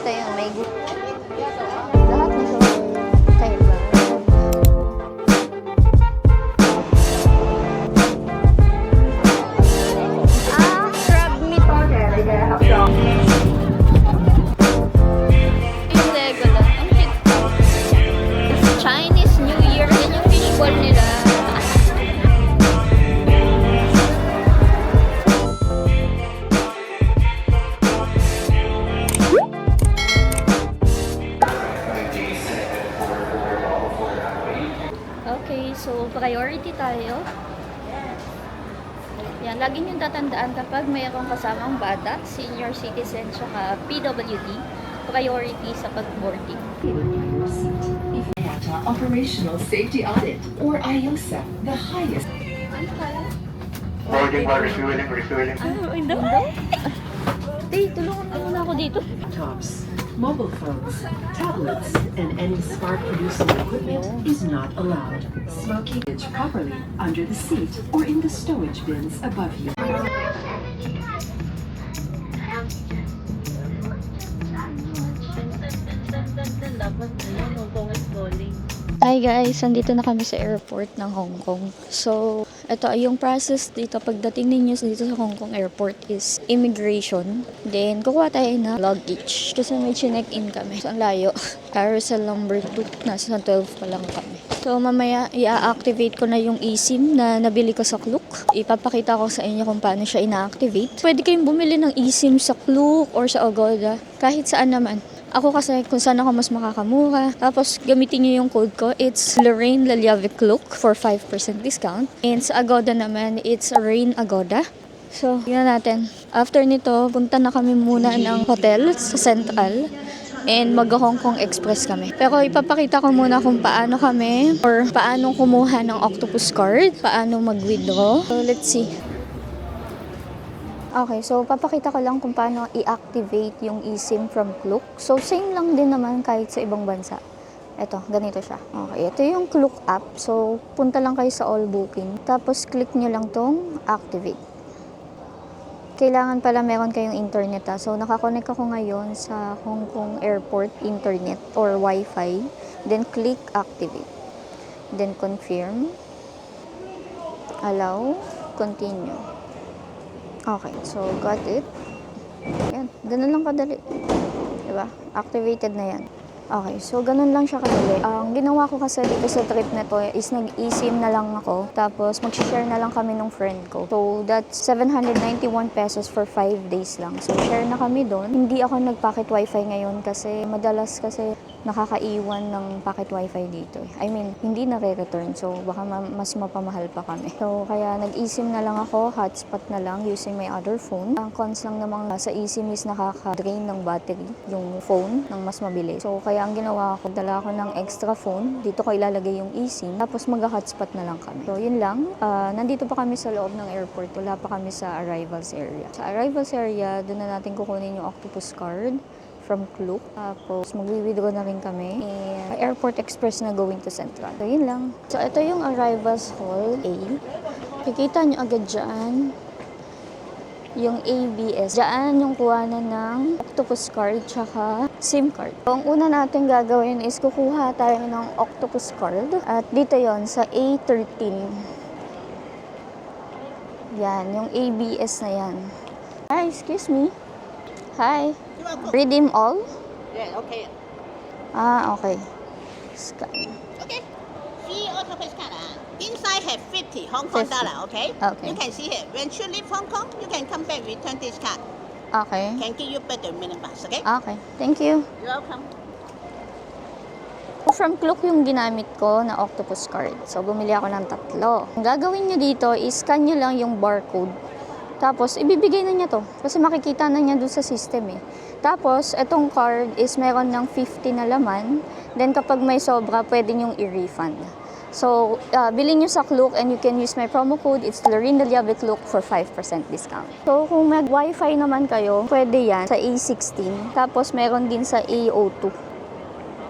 Ito yung may lahat nito kaiba. Crab meat. Yung Lego lang. Ang cute. Chinese New Year. Yan yung fishball nila. Okay, so priority tayo. Yan, lagi niyong tatandaan kapag mayroong kasamang bata, senior citizen, tsaka PWD, priority sa pag-boarding. Operational Safety Audit, or IOSA, the highest. Ano kaya? Boarding while refueling. Ano, window? Tay, tulungan mo muna ako dito. Laptops, mobile phones, tablets, and any smart producing equipment is not allowed. Smoking it properly under the seat or in the stowage bins above you. Hi guys, andito na kami sa airport ng Hong Kong. So, ito yung process dito pagdating ninyo dito sa Hong Kong airport is immigration. Then, kukuha tayo na luggage. Kasi may chinek-in kami. So, ang layo. Carousel number 2. Nasa 12 pa lang kami. So, mamaya i-activate ko na yung eSIM na nabili ko sa Klook. Ipapakita ko sa inyo kung paano siya ina-activate. Pwede kayong bumili ng eSIM sa Klook or sa Agoda. Kahit saan naman. Ako kasi kung saan ako mas makakamura. Tapos gamitin niyo yung code ko. It's Lorraine Laliavic Look for 5% discount. And sa Agoda naman, it's Rain Agoda. So, yun natin. After nito, punta na kami muna ng hotel sa Central. And mag-Hong Kong Express kami. Pero ipapakita ko muna kung paano kami or paano kumuha ng Octopus card. Paano mag-withdraw. So, let's see. Okay, so papakita ko lang kung paano i-activate yung eSIM from Klook. So, same lang din naman kahit sa ibang bansa. Ito, ganito siya. Okay, ito yung Klook app. So, punta lang kayo sa all booking. Tapos, click nyo lang tong activate. Kailangan pala meron kayong internet. So, nakakonect ako ngayon sa Hong Kong Airport internet or Wi-Fi. Then, click activate. Then, confirm. Allow. Continue. Okay, so got it. Yan, ganun lang kadali. Diba? Activated na yan. Okay, so ganun lang siya kadali. Ang ginawa ko kasi dito sa trip na to is nag-eSIM na lang ako. Tapos mag-share na lang kami ng friend ko. So that's 791 pesos for 5 days lang. So share na kami doon. Hindi ako nag-pocket wifi ngayon kasi madalas kasi nakakaiwan ng pocket wifi dito. I mean, hindi nare-return. So baka mas mapamahal pa kami. So kaya nag-eSIM na lang ako, hotspot na lang using my other phone. Ang cons lang namang sa eSIM is nakaka-drain ng battery yung phone ng mas mabilis. So kaya ang ginawa ko, dala ako ng extra phone. Dito ko ilalagay yung eSIM. Tapos mag-hotspot na lang kami. So yun lang. Nandito pa kami sa loob ng airport. Wala pa kami sa arrivals area. Sa arrivals area, doon na natin kukunin yung Octopus card from Klook. Tapos magwi-withdraw na rin kami. And Airport Express na going to Central. So yun lang. So ito yung arrivals hall A. Kikita nyo agad dyan yung ABS. Diyan yung kuhanan ng Octopus card tsaka SIM card. So, ang una natin gagawin is kukuha tayo ng Octopus card. At dito yon sa A13. Yan, yung ABS na yan. Hi, excuse me. Hi. Redeem all? Yeah, okay. Okay. Scan. Okay. See Octopus card. Inside have 50 Hong Kong 50. dollar, okay? Okay. You can see here. When you leave Hong Kong, you can come back return this card. Okay. Can give you back the million bucks, okay? Okay. Thank you. You're welcome. From Klook yung ginamit ko na Octopus card. So, bumili ako ng 3. Ang gagawin nyo dito, is-scan nyo lang yung barcode. Tapos, ibibigay na niya to. Kasi makikita na niya doon sa system eh. Tapos, itong card is meron ng 50 na laman. Then, kapag may sobra, pwede nyong i-refund. So, bilhin nyo sa Klook and you can use my promo code. It's Lorraine Laliavic Look for 5% discount. So, kung mag-Wi-Fi naman kayo, pwede yan sa A16. Tapos, meron din sa A02.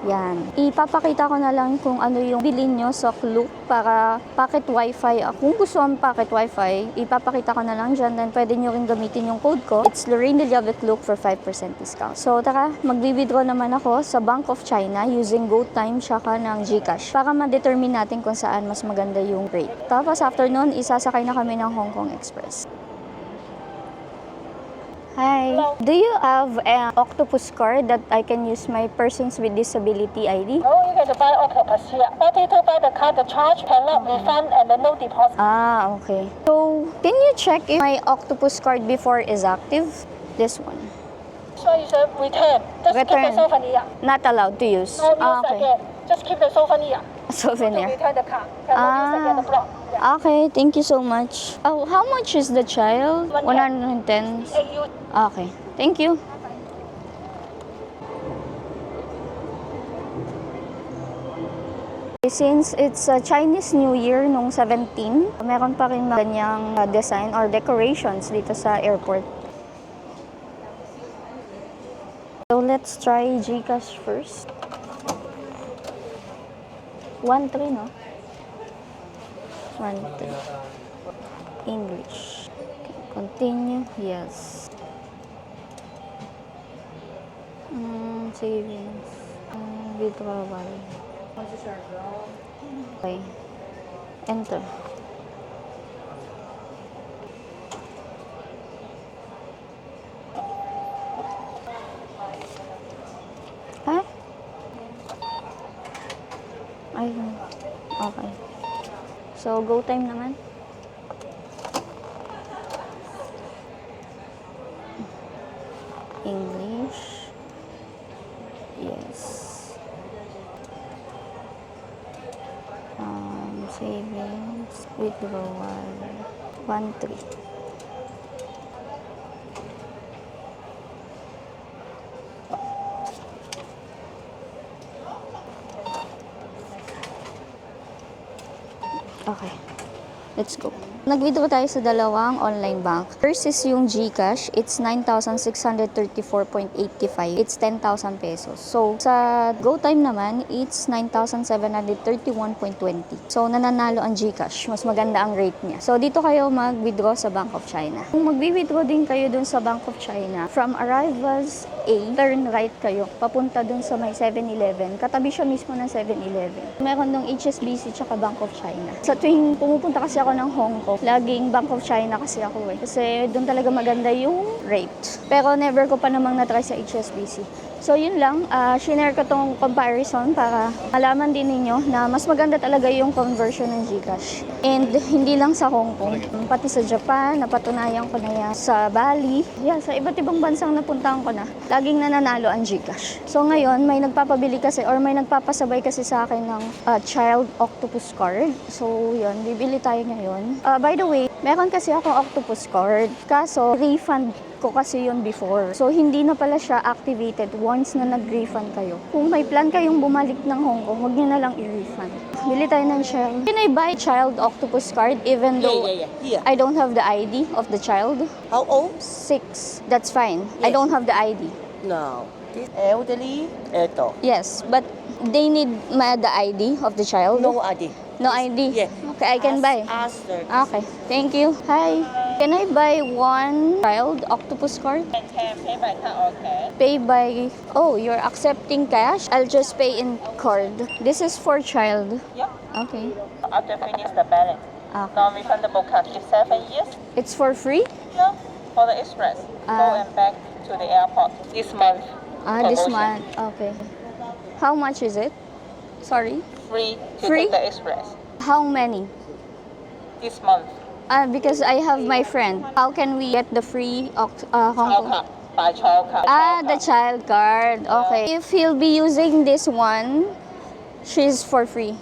Yan. Ipapakita ko na lang kung ano yung bilhin nyo sa Klook para pocket wifi. Kung gusto ang pocket wifi, ipapakita ko na lang dyan. Then pwede nyo rin gamitin yung code ko. It's Lorraine Del Llave Klook for 5% discount. So tara, magbi-withdraw naman ako sa Bank of China using GoTime tsaka ng GCash para ma-determine natin kung saan mas maganda yung rate. Tapos after nun, isasakay na kami ng Hong Kong Express. Hi. Do you have an octopus card that I can use my persons with disability ID? No, you can buy octopus here. Only to buy the card, the charge cannot refund and the no deposit. Ah, okay. So, can you check if my octopus card before is active? This one. So you should return. Just keep Return. the souvenir. Not allowed to use. No use Ah, okay. again. Just keep the souvenir. To Souvenir. return the card. Cannot use again the block. Yeah. Okay, thank you so much. Oh, how much is the child? 110. You Okay, thank you. Since it's Chinese New Year nung 17, meron pa rin mga ganyang design or decorations dito sa airport. So let's try GCash first. 1-3, no? 1-3. English. Okay, continue. Yes. Savings. Withdrawal. Okay. Enter. Ah? Ay, okay. So, go time naman. English. Yes. Savings. Withdrawal. 1-3. Okay. Let's go. Nag-withdraw tayo sa dalawang online bank. First is yung GCash. It's 9,634.85. It's 10,000 pesos. So, sa GoTime naman, it's 9,731.20. So, nananalo ang GCash. Mas maganda ang rate niya. So, dito kayo mag-withdraw sa Bank of China. Kung mag-withdraw din kayo dun sa Bank of China, from arrivals A, turn right kayo, papunta dun sa may 7-Eleven. Katabi siya mismo ng 7-Eleven. Meron dong HSBC tsaka Bank of China. Sa tuwing pumupunta kasi ako ng Hong Kong, laging Bank of China kasi ako eh. Kasi doon talaga maganda yung rate. Pero never ko pa namang natry sa HSBC. So yun lang, shinare ko tong comparison para malaman din ninyo na mas maganda talaga yung conversion ng GCash. And hindi lang sa Hong Kong, pati sa Japan, napatunayan ko na yan. Sa Bali, sa iba't ibang bansang napuntahan ko na, laging nananalo ang GCash. So ngayon, may nagpapabili kasi or may nagpapasabay kasi sa akin ng child octopus card. So yun, bibili tayo ngayon. By the way, meron kasi akong octopus card, kaso refund ko kasi yun before. So, hindi na pala siya activated once na nag-refund kayo. Kung may plan kayong bumalik ng Hong Kong, huwag nyo na lang i-refund. Bili tayo ng shell. Can I buy child octopus card even though Yeah. I don't have the ID of the child? How old? 6. That's fine. I Yes. don't have the ID. No. This elderly, ito. Yes, but they need the ID of the child? No ID. No ID? Yeah. Okay, I can buy. Ask her. Okay, thank you. Hi. Can I buy one child octopus card? can pay by card or cash. Pay by... Oh, you're accepting cash? I'll just pay in card. This is for child. Yep. Okay. After finish the balance. Okay. Non-refundable card is 7 years. It's for free? No, for the express. Go and back to the airport this month. This Promotion. month. Okay. How much is it? Sorry. Free to Free? take the express How many? this month. Because I have my friend. How can we get the free Hong Child Kong? card. By child card. The child card. Okay. If he'll be using this one, she's for free.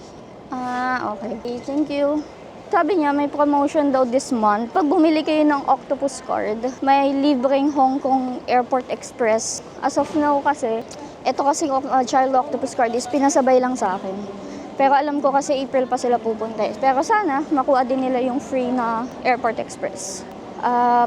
Okay. Thank you. Sabi niya, may promotion daw this month. Pag bumili kayo ng octopus card, may libreng Hong Kong Airport Express. As of now kasi, ito kasi child octopus card is pinasabay lang sa akin. Pero alam ko kasi April pa sila pupunta. Pero sana, makuha din nila yung free na Airport Express.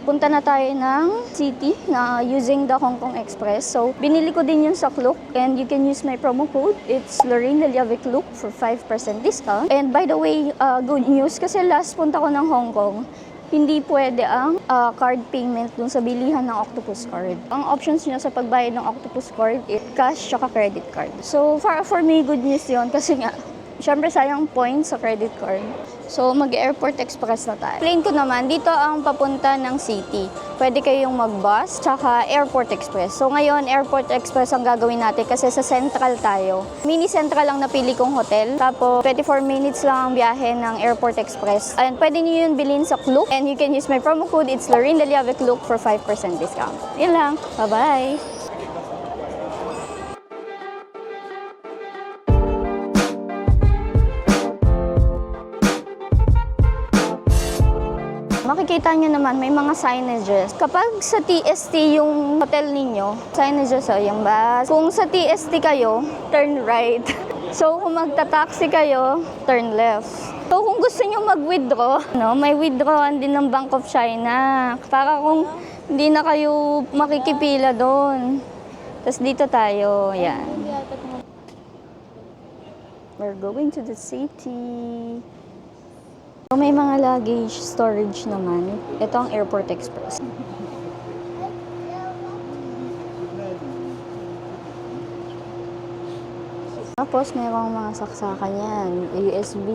punta na tayo ng city na using the Hong Kong Express. So, binili ko din yun sa Klook and you can use my promo code. It's Lorraine Deliave Klook for 5% discount. And by the way, good news kasi last punta ko ng Hong Kong, hindi pwede ang card payment dun sa bilihan ng Octopus card. Ang options niya sa pagbayad ng Octopus card is cash at credit card. So, for me, good news yun kasi nga, syempre sayang points sa credit card. So, mag-Airport Express na tayo. Plane ko naman, dito ang papunta ng city. Pwede kayong mag-bus, tsaka Airport Express. So, ngayon, Airport Express ang gagawin natin kasi sa Central tayo. Mini Central lang napili kong hotel. Tapos, 24 minutes lang ang biyahe ng Airport Express. And pwede niyo yun bilhin sa Klook. And you can use my promo code. It's Lorraine Deliave Klook for 5% discount. Yun lang. Bye-bye! Makikita nyo naman, may mga signages. Kapag sa TST yung hotel ninyo, signages o yung bus. Kung sa TST kayo, turn right. So, kung magta-taxi kayo, turn left. So, kung gusto nyo mag-withdraw, may withdrawal din ng Bank of China. Para kung hindi na kayo makikipila doon. Tapos dito tayo, yan. We're going to the city. So, may mga luggage storage naman. Ito ang Airport Express. Tapos, mayroong mga saksakan yan. USB.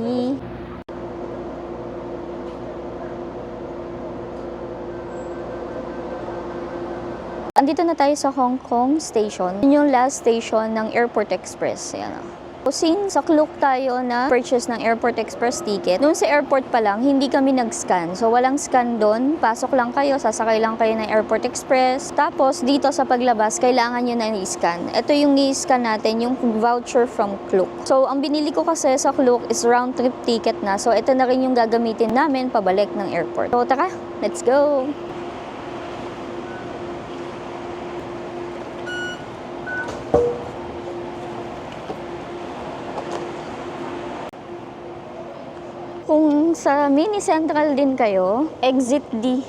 Andito na tayo sa Hong Kong Station. Yun yung last station ng Airport Express. Ayan o. Since sa Klook tayo na purchase ng Airport Express ticket, doon sa airport pa lang, hindi kami nag-scan. So, walang scan doon. Pasok lang kayo, sasakay lang kayo ng Airport Express. Tapos, dito sa paglabas, kailangan nyo na i-scan. Ito yung i-scan natin, yung voucher from Klook. So, ang binili ko kasi sa Klook is round trip ticket na. So, ito na rin yung gagamitin namin pabalik ng airport. So, tara, let's go! Kung sa Mini Central din kayo, exit D.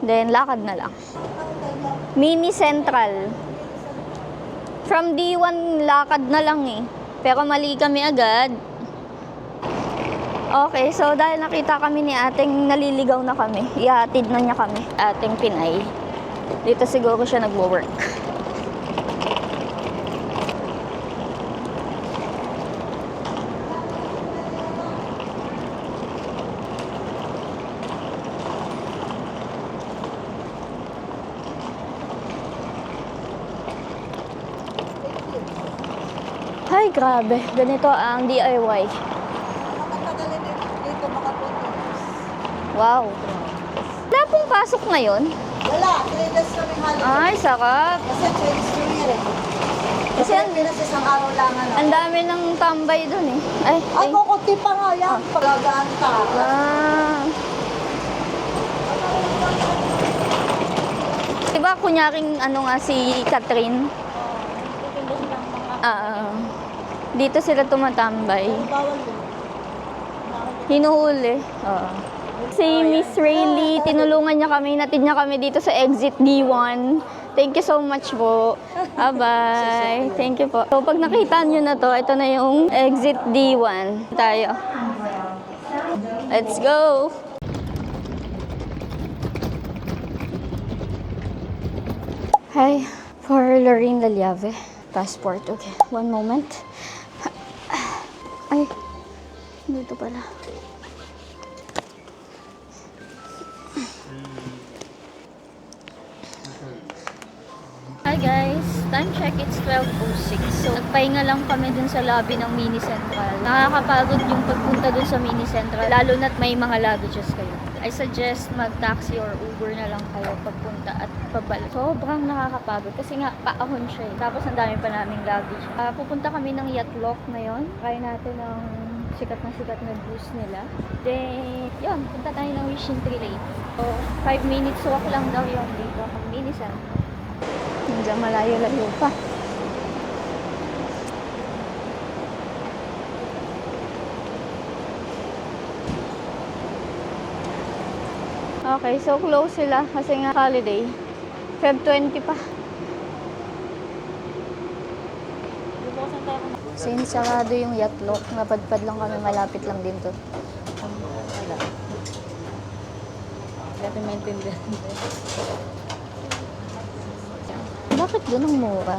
Then, lakad na lang. Mini Central. From D1, lakad na lang eh. Pero mali kami agad. Okay, so dahil nakita kami ni ating naliligaw na kami, ihatid na niya kami, ating Pinay. Dito siguro siya nagwo-work. Ay, grabe. Ganito ang DIY. Wow. Wala pong pasok ngayon? Wala, 3 days kami holiday. Ay, sarap. Kasi Chinese New Year eh. Kasi Pinas isang araw lang ano. ang dami ng tambay dun eh. Ay, Ay, kukunti pa nga yan. Palagaan ka. Ah. Diba kunyaring ano nga si Catherine? Dito sila tumatambay. Bawal yun. Hinuhuli. Si Miss Rayleigh, tinulungan niya kami, natid niya kami dito sa exit D1. Thank you so much po. Bye-bye. Thank you po. So, pag nakita niyo na to, ito na yung exit D1. Tayo. Let's go! Hi, for Lorraine Deliave. Passport. Okay, one moment. Ay, dito pala. Hi guys, time check, it's 12:06. So, nagpahinga lang kami dun sa lobby ng Mini Central. Nakakapagod yung pagpunta dun sa Mini Central, lalo na't may mga luggages kayo. I suggest mag-taxi or Uber na lang kayo pagpunta at pabalik. Sobrang nakakapagod kasi nga paahon siya eh. Tapos ang dami pa naming luggage. Pupunta kami ng Yatlok ngayon. Kaya natin ng sikat na bus nila. Then, yun, punta tayo ng Wishing Tree Lake. So, 5 minutes walk lang daw yun dito. Ang Mini Central. Diyan malayo-layo pa. Okay, so close sila kasi nga holiday. Feb 20 pa. Since sarado yung yatlok, napadpad lang kami, malapit lang din to. Wala. Dati maintindihan. Bakit ganun mura?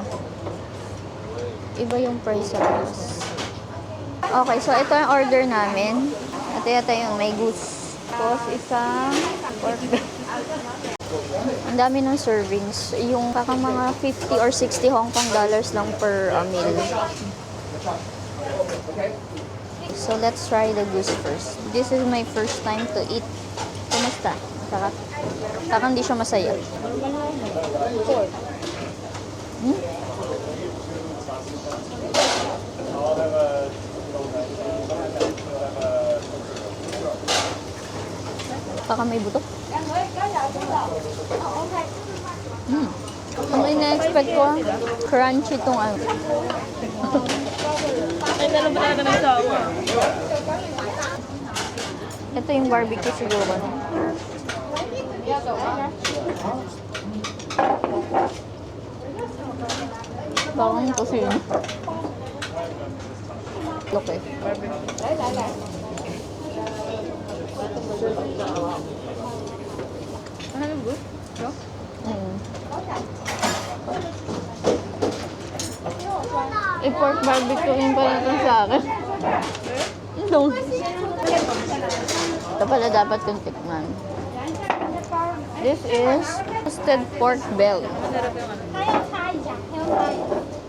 Iba yung price sa Ross. Okay, so ito yung order namin. Ito yata yung may goose. Tapos isang pork belly. Ang dami ng servings. Yung parang mga 50 or 60 Hong Kong dollars lang per meal. So let's try the goose first. This is my first time to eat. Kumusta? Sarap? Parang hindi siya masaya. Hmm? Baka may buto. Ang ina-expect ko, crunchy tong ano. Ay, dalawa ba talaga ng sawa? Ito yung barbecue siguro, no? Bawang kasi yun. Look eh. Ano yung good? Mm. I-pork barbecue yung pala ito sa akin. Ito. Ito pala dapat kong tikman. This is roasted pork belly.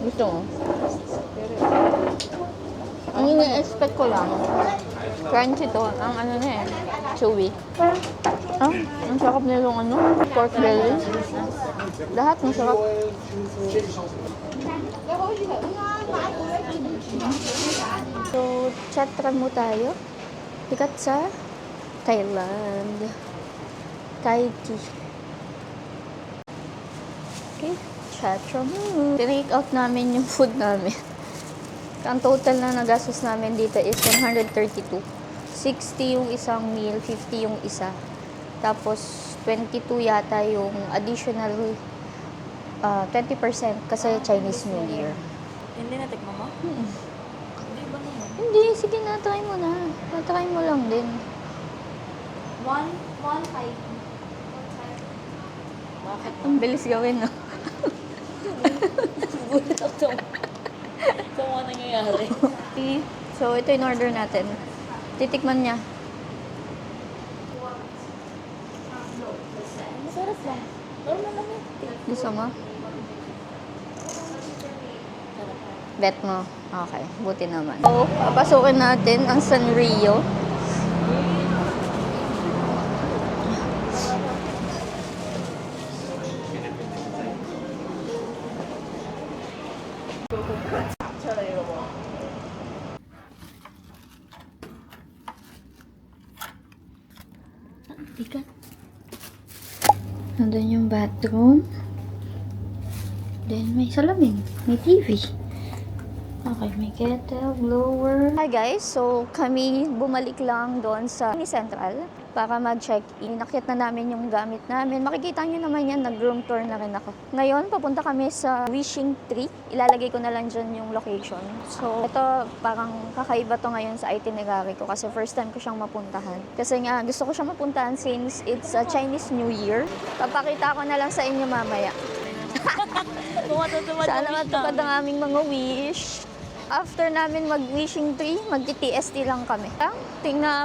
Gusto mo? Ang ina-expect ko lang, crunchy to. Ang ano na eh, chewy. Ah, ang sarap nilong ano, pork belly. Lahat masarap. So, chat mo tayo. Sikat sa Thailand. Thai tea. Okay, chat mo. Tinake out namin yung food namin. Ang total na nagastos namin dito is 132. 60 yung isang meal, 50 yung isa. Tapos 22 yata yung additional 20% kasi Chinese New Year. Hindi na tikman mo? Hindi, sige na, try mo na. Try mo lang din. 1.5. Bakit? Ang bilis gawin, no? Gulat ako sa mga nangyayari. So, ito yung order natin. Titikman niya. Masarap lang. Normal lang yun. Gusto mo? Bet mo? Okay, buti naman. So, papasukin natin ang Sanrio. Nandun yung bathroom. Then, may salamin. May TV. Okay, may kettle, blower. Hi guys, so kami bumalik lang doon sa Mini Central para mag-check-in. Nakita na namin yung gamit namin. Makikita nyo naman yan, nag-room tour na rin ako. Ngayon, papunta kami sa Wishing Tree. Ilalagay ko na lang dyan yung location. So, ito parang kakaiba to ngayon sa itinerary ko kasi first time ko siyang mapuntahan. Kasi nga, gusto ko siyang mapuntahan since it's a Chinese New Year. Papakita ko na lang sa inyo mamaya. Sana matupad ang aming mga wish. After namin mag-wishing tree, mag-TST lang kami.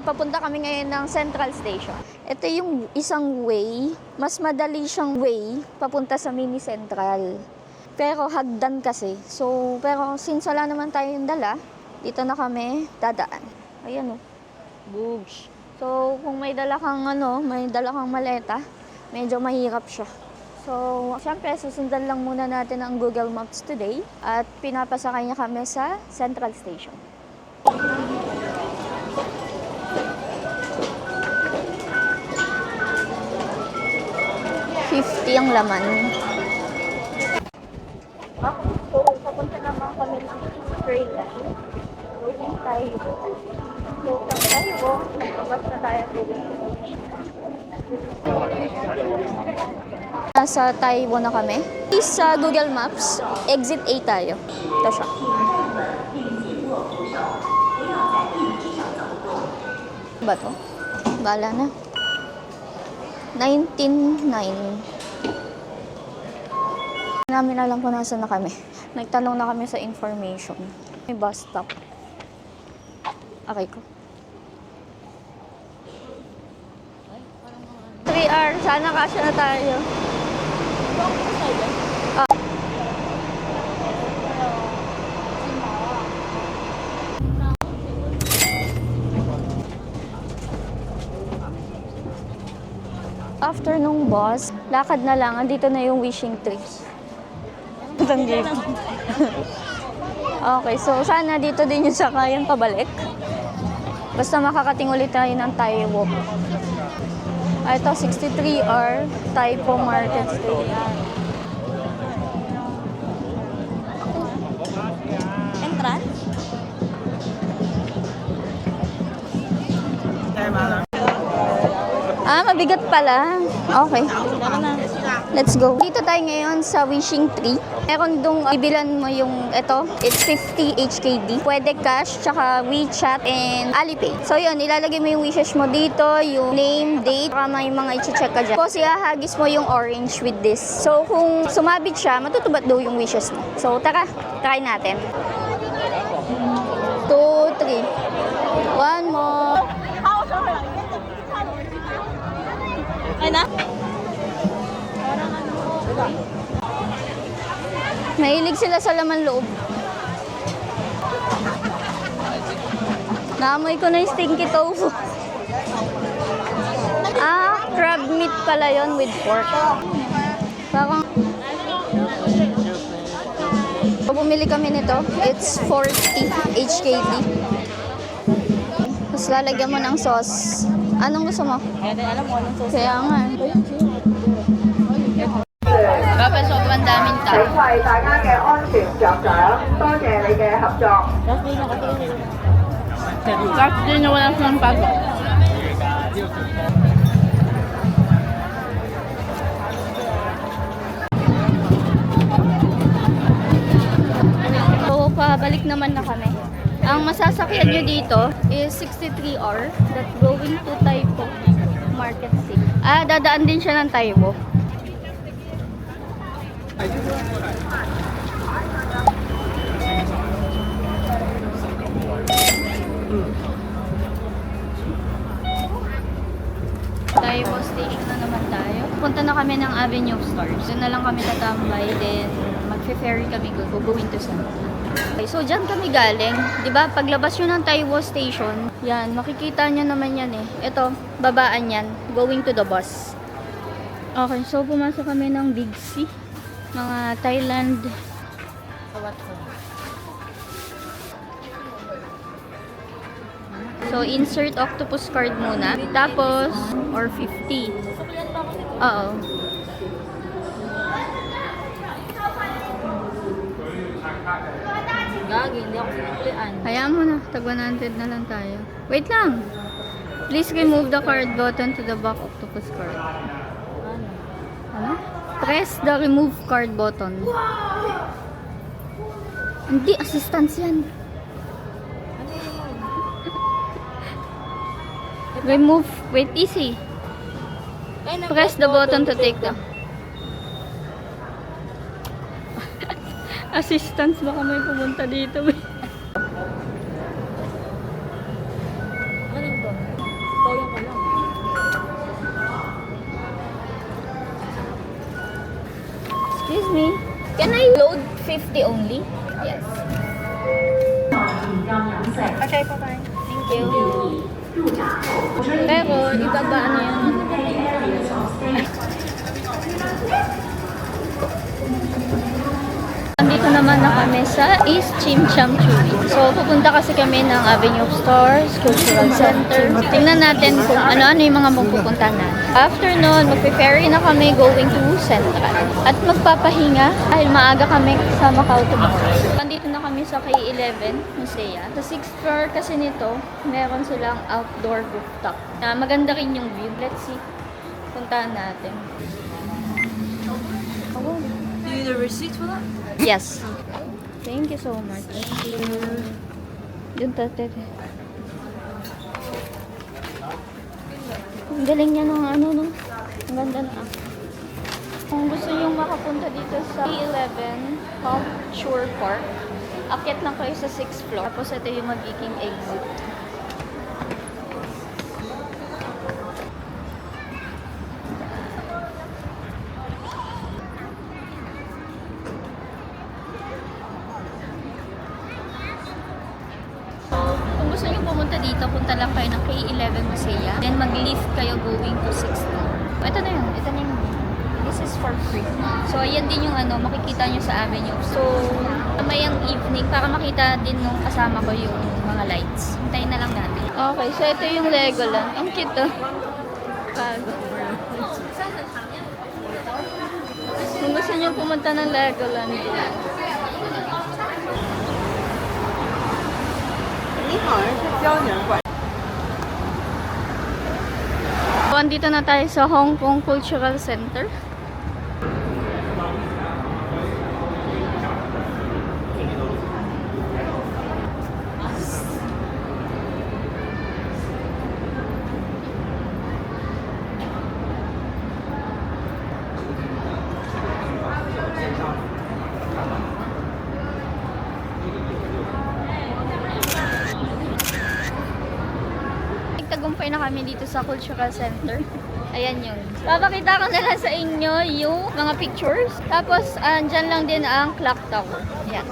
Papunta kami ngayon ng Central Station. Ito yung isang way, mas madali siyang way papunta sa Mini Central. Pero hagdan kasi. So, pero since wala naman tayong dala, dito na kami dadaan. Ayan o. Boosh. So, kung may dala kang maleta, medyo mahirap siya. So, syempre, susundan lang muna natin ang Google Maps today at pinapasakay niya kami sa Central Station. 50 ang laman. So, papunta naman kami ng straight line. Waiting tayo. Nasa Taiwan na kami. Sa Google Maps, exit A tayo. Ito siya. Ba to? Bala na. 19.9. Namin alam kung nasa na kami. Nagtanong na kami sa information. May bus stop. Okay ko. 3 hours. Sana kasya na tayo. After nung bus, lakad na lang. Andito na yung wishing tree. Okay, so sana dito din yung sakayan pabalik. Basta makakating ulit tayo ng Thai Walk. Ito, 63R Taipo Market Station. Entrance? Mabigat pala. Okay. Let's go. Dito tayo ngayon sa Wishing Tree. Meron dong bibilan mo yung ito. It's 50 HKD. Pwede cash, tsaka WeChat, and Alipay. So yun, ilalagay mo yung wishes mo dito, yung name, date, saka may mga i-check ka dyan. Tapos ihahagis mo yung orange with this. So kung sumabit siya, matutupad daw yung wishes mo. So tara, try natin. 2, 3. One more. Ay na? Mahilig sila sa laman loob. Naamoy ko na yung stinky tofu. Crab meat pala yon with pork. Parang... So, bumili kami nito. It's 40 HKD. Tapos lalagyan mo ng sauce. Anong gusto mo? Kaya din alam mo anong sauce. Kaya nga. Kapag sobrang daming tao. 為大家嘅安全着想，多謝你嘅合作。 Last din na walang silang pasok. So, pabalik naman na kami. Ang masasakyan nyo dito is 63R that's going to Taipo Market City. Dadaan din siya ng Taipo. Taipo Station na naman tayo. Punta na kami ng Avenue of Stars. Doon na lang kami tatambay. Then, mag-ferry kami going to Santa. Okay, so dyan kami galing. Diba, paglabas nyo ng Taipo Station, yan, makikita nyo naman yan eh. Ito, babaan yan. Going to the bus. Okay, so pumasok kami ng Big C. Mga Thailand. So, insert octopus card muna. Tapos, or 50. Oo. Gagi, hindi ako sinuklian. Hayaan mo na. Tag 100 na lang tayo. Wait lang. Please remove the card button to the back octopus card. Ano? Press the remove card button. Hindi, assistance yan. Remove. Wait, easy. Press the button to take the... Assistance, baka may pumunta dito. Ano to? Toyo ko lang. Excuse me. Can I load 50 only? Yes. Okay, bye-bye. Thank you. Pero, ibaba ano yan? Nandito naman na kami sa East Chim Cham Chewy. So, pupunta kasi kami ng Avenue of Stars, Cultural Center. Tingnan natin kung ano-ano yung mga mapupuntahan na. After nun, magpe-ferry na kami going to Central. At magpapahinga dahil maaga kami sa Macau tomorrow. nandito na kami sa K11 Musea. Sa 6th floor kasi nito, meron silang outdoor rooftop. Maganda rin yung view. Let's see. Puntahan natin. Do you need a receipt for that? Yes. Thank you so much. Yun tate. Ang galing niya ng ano, no? Ang ganda na. Kung gusto nyo makapunta dito sa K11 Culture Park, akyat lang kayo sa 6th floor. Tapos ito yung magiging exit. Kung gusto nyo pumunta dito, punta lang kayo ng K11 Musea. Then mag-lift kayo going to 6th floor. Ito na yun. Ito na yun. This is for free. So, ayan din yung ano, makikita nyo sa avenue. So, mamayang evening, para makita din nung kasama ko yung mga lights. Hintayin na lang natin. Okay, so ito yung Legoland. Ang cute to. Bago. Kung gusto nyo pumunta ng Legoland, so, andito na tayo sa Hong Kong Cultural Center. Tagumpay na kami dito sa Cultural Center. Ayan yun. Papakita ko na lang sa inyo yung mga pictures. Tapos, andyan lang din ang clock tower. Ayan.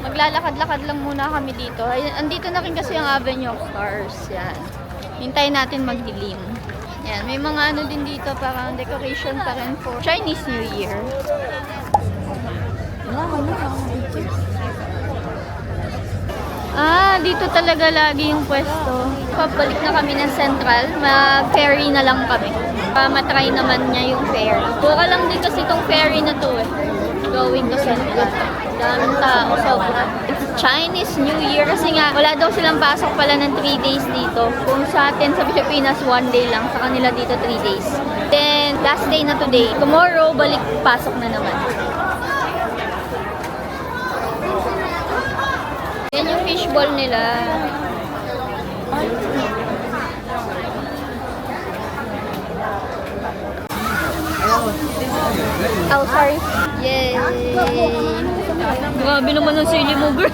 Maglalakad-lakad lang muna kami dito. Ayan, andito na rin kasi yung Avenue of Stars. Yan. Hintayin natin magdilim. Yan. May mga ano din dito, parang decoration pa rin for Chinese New Year. Dito talaga lagi yung pwesto. Pabalik na kami ng Central. Mag-ferry na lang kami. Matry naman niya yung ferry. Pura lang din kasi itong ferry na to eh. Going to Central. Daming tao. Sobra. It's Chinese New Year. Kasi nga, wala daw silang pasok pala ng 3 days dito. Kung sa atin sa Pilipinas, 1 day lang. Sa kanila dito 3 days. Then, last day na today. Tomorrow, balik pasok na naman. Yan yung fishball nila. Oh, sorry. Yay! Grabe naman ang sili mo, girl.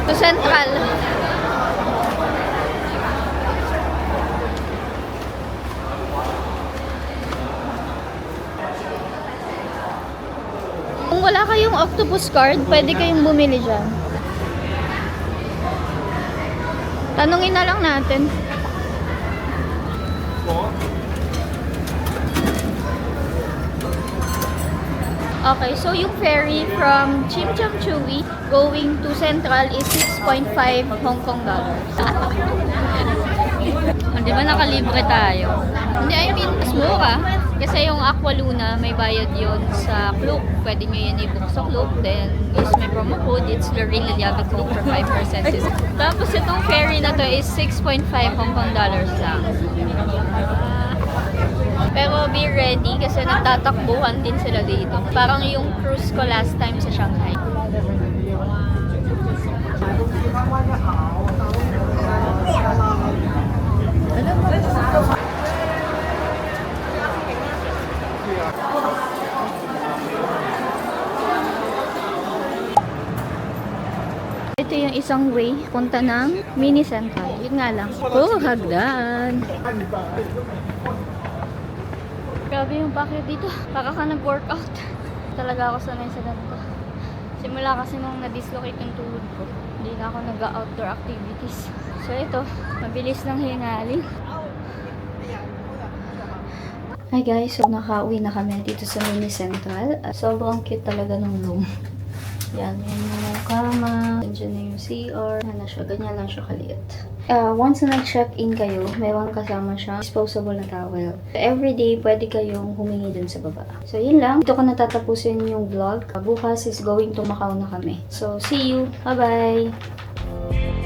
To Central. Kung wala kayong octopus card, pwede kayong bumili dyan. Tanungin na lang natin. Okay, so yung ferry from Chim Cham Chewy going to Central is 6.5 Hong Kong dollars. Di ba nakalibre tayo? Hindi, I mean, mas mura. Kasi yung Aqua Luna, may bayad yon sa Klook. Pwede nyo yun i-book sa Klook. Then, use my promo code. It's Lorraine Laliaga Klook for 5% discount. Tapos itong ferry na to is 6.5 Hong Kong dollars lang. Pero be ready kasi nagtatakbuhan din sila dito. Parang yung cruise ko last time sa Shanghai. Ito yung isang way punta ng Mini Central. Yun nga lang. Oh, hagdan! Grabe yung packet dito. Para ka nag-workout. Talaga ako sanay sa ganito. Simula kasi nung na-dislocate yung tuhod ko, hindi na ako nag-outdoor activities. So ito, mabilis lang hingalin. Hi guys, so nakauwi na kami dito sa Mini Central. Sobrang cute talaga ng room. Yan yung kama. Diyan na yung CR. Yan na siya. Ganyan lang siya kaliit. Once na nag-check-in kayo, mayroon kasama siya disposable na towel. Everyday, pwede kayong humingi dun sa baba. So, yun lang. Dito ko natatapusin yung vlog. Bukas is going to Macau na kami. So, see you. Bye-bye!